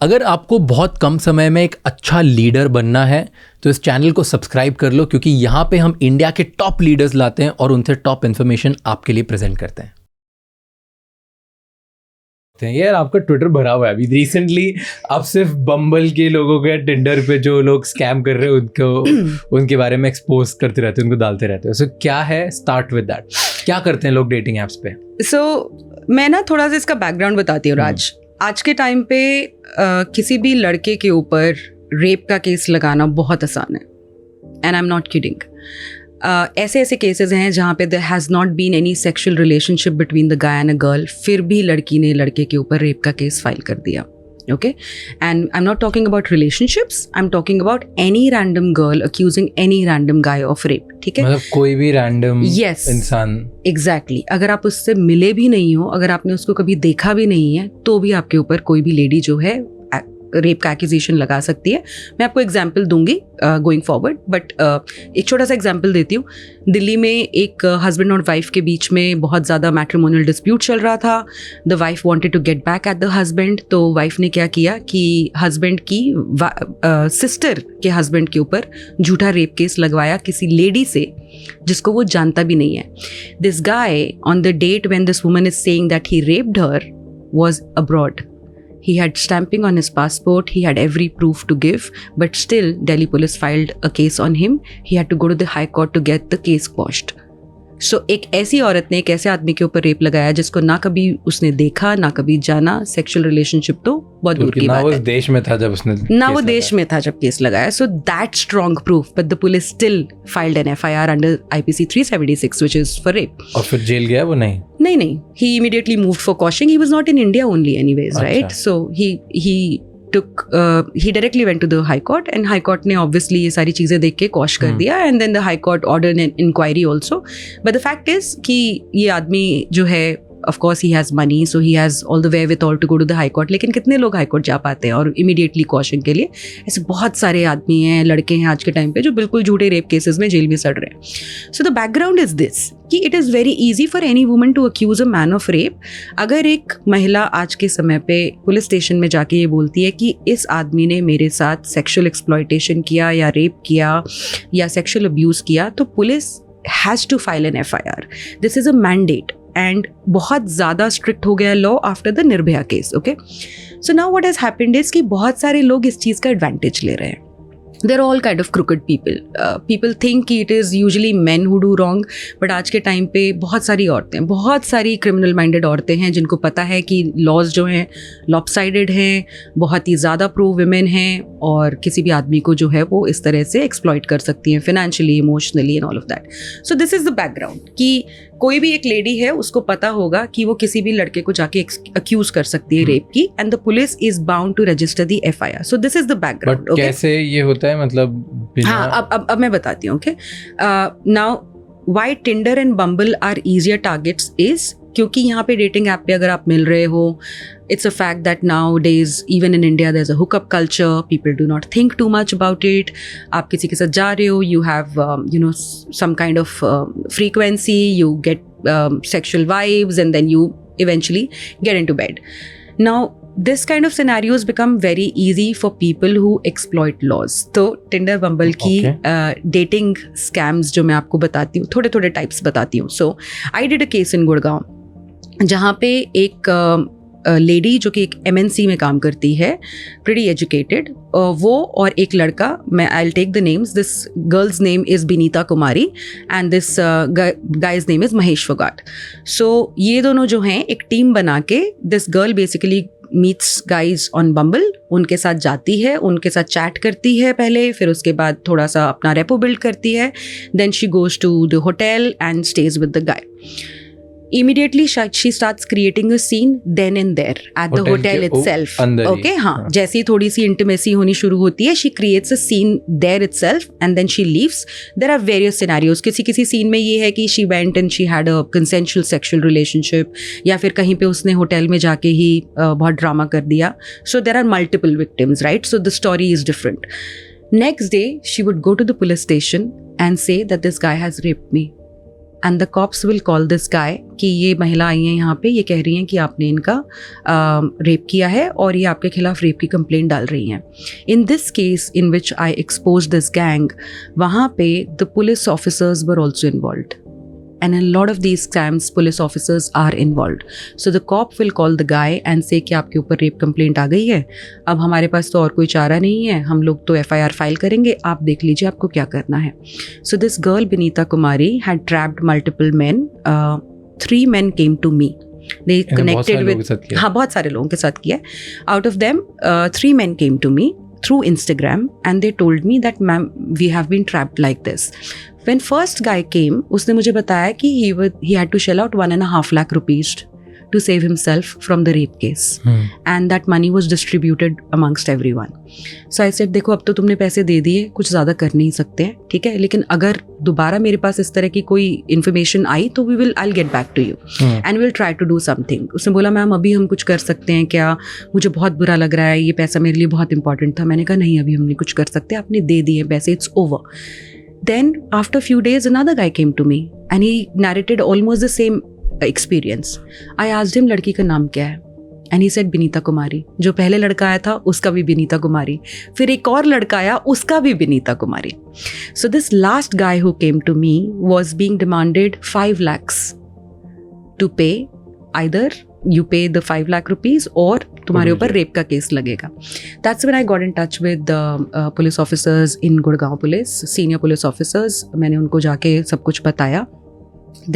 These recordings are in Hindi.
अगर आपको बहुत कम समय में एक अच्छा लीडर बनना है तो इस चैनल को सब्सक्राइब कर लो, क्योंकि यहाँ पे हम इंडिया के टॉप लीडर्स लाते हैं और उनसे टॉप इन्फॉर्मेशन आपके लिए प्रेजेंट करते हैं। यार आपका ट्विटर भरा हुआ है अभी रिसेंटली, आप सिर्फ बम्बल के लोगों के टिंडर पे जो लोग स्कैम कर रहे हैं उनको उनके बारे में एक्सपोज करते रहते हैं, उनको डालते रहते हैं। सो क्या है, स्टार्ट विद दैट, क्या करते हैं लोग डेटिंग एप्स पे? मैं ना थोड़ा सा इसका बैकग्राउंड बताती हूँ राज। आज के टाइम पे किसी भी लड़के के ऊपर रेप का केस लगाना बहुत आसान है, and I am not kidding. ऐसे ऐसे केसेस हैं जहाँ पे there has not been any sexual relationship between the guy and a girl, फिर भी लड़की ने लड़के के ऊपर रेप का केस फाइल कर दिया। Okay, and I am not talking about relationships, I am talking about any random girl accusing any random guy of rape. ठीक है, मतलब कोई भी रैंडम इंसान। एग्जैक्टली, अगर आप उससे मिले भी नहीं हो, अगर आपने उसको कभी देखा भी नहीं है, तो भी आपके ऊपर कोई भी लेडी जो है रेप का एक्यूजेशन लगा सकती है। मैं आपको एग्जांपल दूंगी गोइंग फॉरवर्ड, बट एक छोटा सा एग्जांपल देती हूँ। दिल्ली में एक हस्बैंड और वाइफ के बीच में बहुत ज़्यादा मैट्रिमोनियल डिस्प्यूट चल रहा था। The wife wanted to get back at the husband, तो वाइफ ने क्या किया कि हस्बैंड की सिस्टर के हस्बैंड के ऊपर झूठा रेप केस लगवाया किसी लेडी से जिसको वो जानता भी नहीं है। This guy on the date when this woman is saying that he raped her was abroad. He had stamping on his passport, he had every proof to give, but still Delhi police filed a case on him. He had to go to the High Court to get the case quashed. So एक ऐसी औरत ने एक ऐसे आदमी के ऊपर रेप लगाया जिसको ना कभी उसने देखा ना कभी जाना। सेक्सुअल रिलेशनशिप तो बहुत दूर की बात है। ना वो देश में था जब उसने केस लगाया। So that strong proof, but the police still filed an FIR under IPC 376, which is for rape. और फिर जेल गया वो? नहीं, he immediately moved for quashing. He was not in India only anyways, right? So he directly went to the High Court, and High Court ने obviously ये सारी चीज़ें देख के quash कर दिया, and then the High Court ordered an inquiry also. But the fact is कि ये आदमी जो है, of course he has money, so he has all the wherewithal to go to the High Court. लेकिन कितने लोग High Court जा पाते हैं और immediately quashing के लिए? ऐसे बहुत सारे आदमी हैं, लड़के हैं आज के टाइम पे जो बिल्कुल झूठे रेप केसेस में जेल में सड़ रहे हैं। So the background is this कि it is very easy for any woman to accuse a man of rape. अगर एक महिला आज के समय पे पुलिस स्टेशन में जाके ये बोलती है कि इस आदमी ने मेरे साथ सेक्सुअल एक्सप्लॉयटेशन किया या रेप किया या सेक्सुअल अब्यूज़ किया, तो police has to file an FIR. This is a mandate, and बहुत ज़्यादा स्ट्रिक्ट हो गया law after the Nirbhaya case. Okay, so now what has happened is कि बहुत सारे लोग इस चीज़ का एडवांटेज ले रहे हैं. They're all kind of crooked people. People think कि it is usually men who do wrong, but आज के टाइम पे बहुत सारी औरतें, बहुत सारी criminal minded औरतें हैं जिनको पता है कि laws जो हैं lopsided हैं, बहुत ही ज़्यादा pro women हैं, और किसी भी आदमी को जो है वो इस तरह से exploit कर सकती हैं financially, emotionally and all of that. So this is the background कि कोई भी एक लेडी है, उसको पता होगा कि वो किसी भी लड़के को जाके अक्यूज कर सकती है रेप की, and the police is bound to register the FIR. So this is the background. कैसे ये होता है, मतलब हाँ, अब मैं बताती हूँ. Okay, now why Tinder and Bumble are easier targets is क्योंकि यहाँ पे डेटिंग ऐप पे अगर आप मिल रहे हो, it's a fact that nowadays even in India there's a hookup culture. People do not think too much about it. आप किसी के साथ जा रहे हो, you have some kind of frequency, you get sexual vibes, and then you eventually get into bed. Now this kind of scenarios become very easy for people who exploit laws. तो Tinder Bumble की dating scams जो मैं आपको बताती हूँ, थोड़े थोड़े types बताती हूँ. So I did a case in Gurgaon जहाँ पे एक लेडी जो कि एक MNC में काम करती है, pretty educated, वो और एक लड़का, मैं I'll take the names. This girl's name is Binita Kumari and this guy's name is Mahesh Fogart. So ये दोनों जो हैं एक टीम बना के, this girl basically meets guys on Bumble, उनके साथ जाती है, उनके साथ चैट करती है पहले, फिर उसके बाद थोड़ा सा अपना रेपो बिल्ड करती है, then she goes to the hotel and stays with the guy. Immediately she starts creating a scene then and there at the hotel itself. Okay, हाँ, जैसे ही थोड़ी सी intimacy होनी शुरू होती है, she creates a scene there itself and then she leaves. There are various scenarios. किसी scene में ये है कि she went and she had a consensual sexual relationship, या फिर कहीं पे उसने होटल में जाके ही बहुत ड्रामा कर दिया. So there are multiple victims, right? So the story is different. Next day she would go to the police station and say that this guy has raped me. And the cops will call this guy कि ये महिला आई है यहाँ पे, ये कह रही हैं कि आपने इनका रेप किया है और ये आपके खिलाफ रेप की कंप्लेंट डाल रही हैं. In this case in which I expose this gang, वहाँ पे the police officers were also involved. And in a lot of these scams, police officers are involved. So the cop will call the guy and say कि आपके ऊपर रेप कंप्लेंट आ गई है, अब हमारे पास तो और कोई चारा नहीं है, हम लोग तो FIR फाइल करेंगे, आप देख लीजिए आपको क्या करना है. So this girl Binita Kumari had trapped multiple men. 3 men came to me. They connected with, हाँ बहुत सारे लोगों के साथ किया. Out of them 3 men came to me through Instagram and they told me that ma'am we have been trapped like this. When first guy came, उसने मुझे बताया कि he had to shell out 1.5 lakh rupees to save himself from the rape case. And that money was distributed amongst everyone. So I said देखो अब तो तुमने पैसे दे दिए, कुछ ज़्यादा कर नहीं सकते हैं, ठीक है, लेकिन अगर दोबारा मेरे पास इस तरह की कोई इन्फॉर्मेशन आई तो I'll get back to you and we'll try to do something. उसने बोला मैम अभी हम कुछ कर सकते हैं क्या, मुझे बहुत बुरा लग रहा है, ये पैसा मेरे लिए बहुत इंपॉर्टेंट था. मैंने कहा नहीं अभी हम नहीं कुछ कर सकते, आपने दे दिए पैसे, it's over. Then after a few days another guy came to me and he narrated almost the same experience. I asked him लड़की का नाम क्या है and he said Binita Kumari. जो पहले लड़का आया था उसका भी Binita Kumari, फिर एक और लड़का आया उसका भी Binita Kumari. So this last guy who came to me was being demanded 5 lakhs to pay. Either you pay the 5 lakh rupees और तुम्हारे ऊपर रेप का केस लगेगा. That's when I got in touch with the police officers in Gurgaon police, senior police officers. मैंने उनको जाके सब कुछ बताया.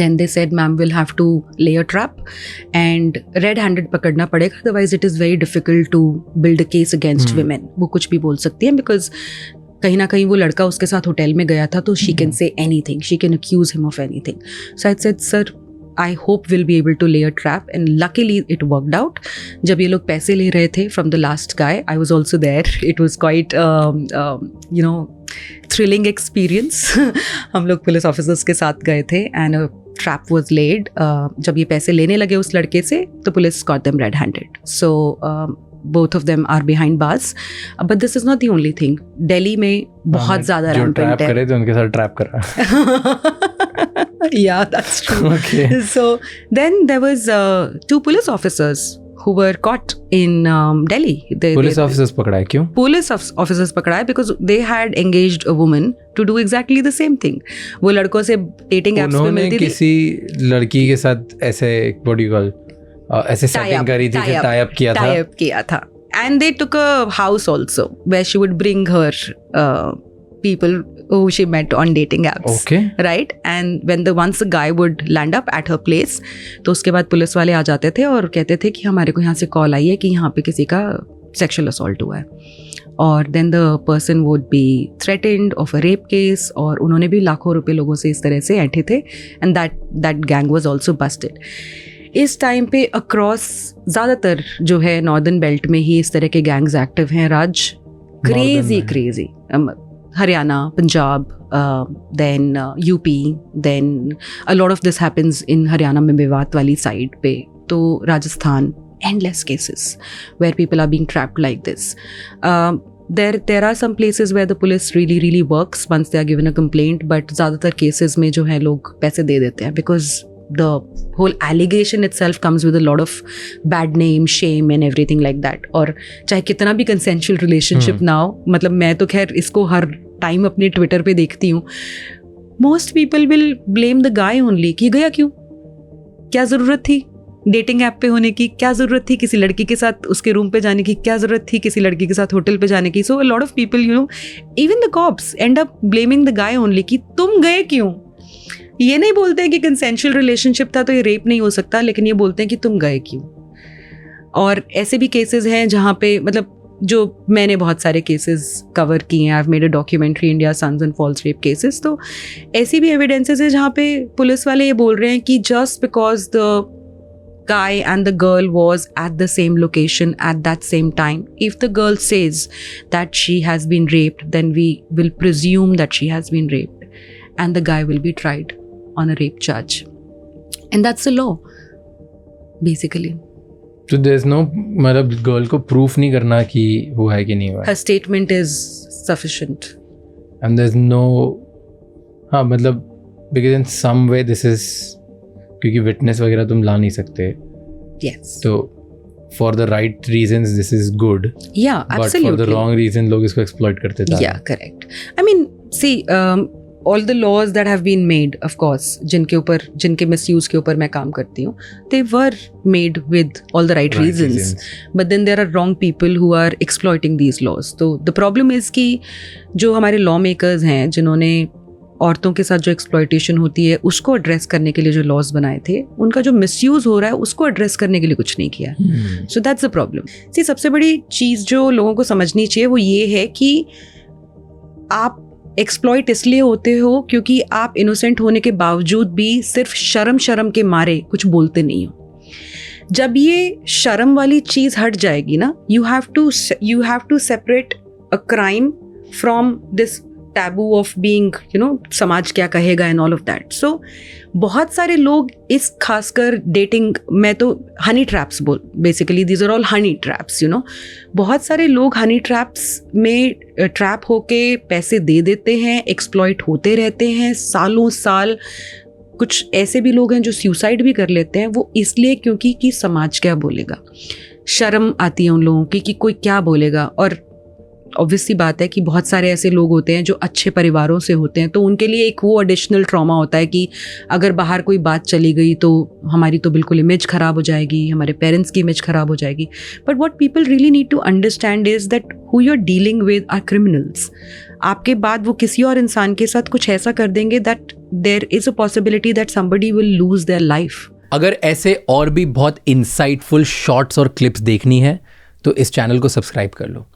Then they said ma'am we'll have to lay a trap and red-handed पकड़ना पड़ेगा, otherwise it is very difficult to build a case against women. वो कुछ भी बोल सकती हैं because कहीं ना कहीं वो लड़का उसके साथ होटल में गया था तो she can say anything, she can accuse him of anything. So I said sir I hope we'll be able to lay a trap and luckily it worked out. जब ये लोग पैसे ले रहे थे from the last guy, I was also there. It was quite thrilling experience. हम लोग पुलिस ऑफिसर्स के साथ गए थे and a trap was laid. जब ये पैसे लेने लगे उस लड़के से तो police caught them red-handed. So both of them are behind bars. But this is not the only thing. Delhi में बहुत ज़्यादा rampant है. करे तो उनके साथ ट्रैप कर रहा है. Yeah, that's true. Okay. So then there was 2 police officers who were caught in Delhi. Police officers पकड़ा है क्यों? Police officers पकड़ा है because they had engaged a woman to do exactly the same thing. वो लड़कों से dating apps पे मिलती थी. उन्होंने किसी लड़की के साथ ऐसे what do you call ऐसे setting करी थी, tie up किया था. And they took a house also where she would bring her people who she met on dating apps. Okay. Right? And when once the guy would land up at her place, तो उसके बाद पुलिस वाले आ जाते थे और कहते थे कि हमारे को यहाँ से कॉल आई है कि यहाँ पे किसी का sexual assault हुआ है. और then the person would be threatened of a rape case और उन्होंने भी लाखों रुपए लोगों से इस तरह से ऐंठे थे and that gang was also busted. इस टाइम पे अक्रॉस ज़्यादातर जो है नॉर्दर्न बेल्ट में ही इस तरह के गैंग्स एक्टिव हैं राज. Crazy Haryana, Punjab, then UP, then a lot of this happens in Haryana में मेवात वाली साइड पे, तो Rajasthan, endless cases where people are being trapped like this. There are some places where the police really works once they are given a complaint, but ज़्यादातर cases में जो है लोग पैसे दे देते हैं because the whole allegation itself comes with a lot of bad name, shame and everything like that. और चाहे कितना भी consensual relationship ना हो, मतलब मैं तो खैर इसको हर टाइम अपने ट्विटर पे देखती हूँ, most people will blame the guy only कि गया क्यों, क्या ज़रूरत थी डेटिंग ऐप पे होने की, क्या ज़रूरत थी किसी लड़की के साथ उसके रूम पे जाने की, क्या ज़रूरत थी किसी लड़की के साथ होटल पे जाने की. सो a lot of people, you know, even the cops end up blaming the guy only कि तुम गए क्यों. ये नहीं बोलते हैं कि कंसेंशुअल रिलेशनशिप था तो ये रेप नहीं हो सकता, लेकिन ये बोलते हैं कि तुम गए क्यों. और ऐसे भी केसेस हैं जहाँ पे मतलब जो मैंने बहुत सारे केसेस कवर किए हैं. I have made a documentary India sons and false rape cases. तो ऐसी भी एविडेंसेस है जहाँ पे पुलिस वाले ये बोल रहे हैं कि just because the guy and the girl was at the same location at that same time, if the girl says that she has been raped, then we will presume that she has been raped and the guy will be tried on a rape charge, and that's the law basically. So there's no मतलब गर्ल को प्रूफ नहीं करना कि वो है कि नहीं हुआ. Her statement is sufficient. And there's no हाँ मतलब because in some way this is, क्योंकि विटनेस वगैरह तुम ला नहीं सकते, Yes. तो for the right reasons this is good, Yeah, but for the absolutely. Wrong reason लोग इसको एक्सप्लॉइट करते थे. Yeah, correct. I mean, see, all the laws that have been made, of course, जिनके misuse के ऊपर मैं काम करती हूँ, they were made with all the right reasons. But then there are wrong people who are exploiting these laws. तो the problem is कि जो हमारे law makers हैं, जिन्होंने औरतों के साथ जो एक्सप्लॉयटेशन होती है उसको एड्रेस करने के लिए जो लॉज बनाए थे, उनका जो मिसयूज हो रहा है उसको एड्रेस करने के लिए कुछ नहीं किया. So that's the problem. See, सबसे बड़ी चीज़ जो लोगों को समझनी चाहिए वो ये है कि आप एक्सप्लॉइट इसलिए होते हो क्योंकि आप इनोसेंट होने के बावजूद भी सिर्फ शर्म के मारे कुछ बोलते नहीं हो. जब ये शर्म वाली चीज़ हट जाएगी ना, you have to separate a crime from this taboo of being, समाज क्या कहेगा and all of that. So बहुत सारे लोग इस खासकर डेटिंग में तो honey traps basically these are all honey traps, बहुत सारे लोग हनी ट्रैप्स में ट्रैप होके पैसे दे देते हैं, एक्सप्लॉइट होते रहते हैं सालों साल. कुछ ऐसे भी लोग हैं जो सुसाइड भी कर लेते हैं, वो इसलिए क्योंकि कि समाज क्या बोलेगा, शर्म आती है उन लोगों की कि कोई क्या बोलेगा. और ऑब्वियस सी बात है कि बहुत सारे ऐसे लोग होते हैं जो अच्छे परिवारों से होते हैं, तो उनके लिए एक वो एडिशनल ट्रॉमा होता है कि अगर बाहर कोई बात चली गई तो हमारी तो बिल्कुल इमेज ख़राब हो जाएगी, हमारे पेरेंट्स की इमेज ख़राब हो जाएगी. But what people really need to understand is that who you are dealing with are criminals. आपके बाद वो किसी और इंसान के साथ कुछ ऐसा कर देंगे that there is a possibility that somebody will lose their life. अगर ऐसे और भी बहुत इंसाइटफुल शॉर्ट्स और क्लिप्स देखनी है तो इस चैनल को सब्सक्राइब कर लो.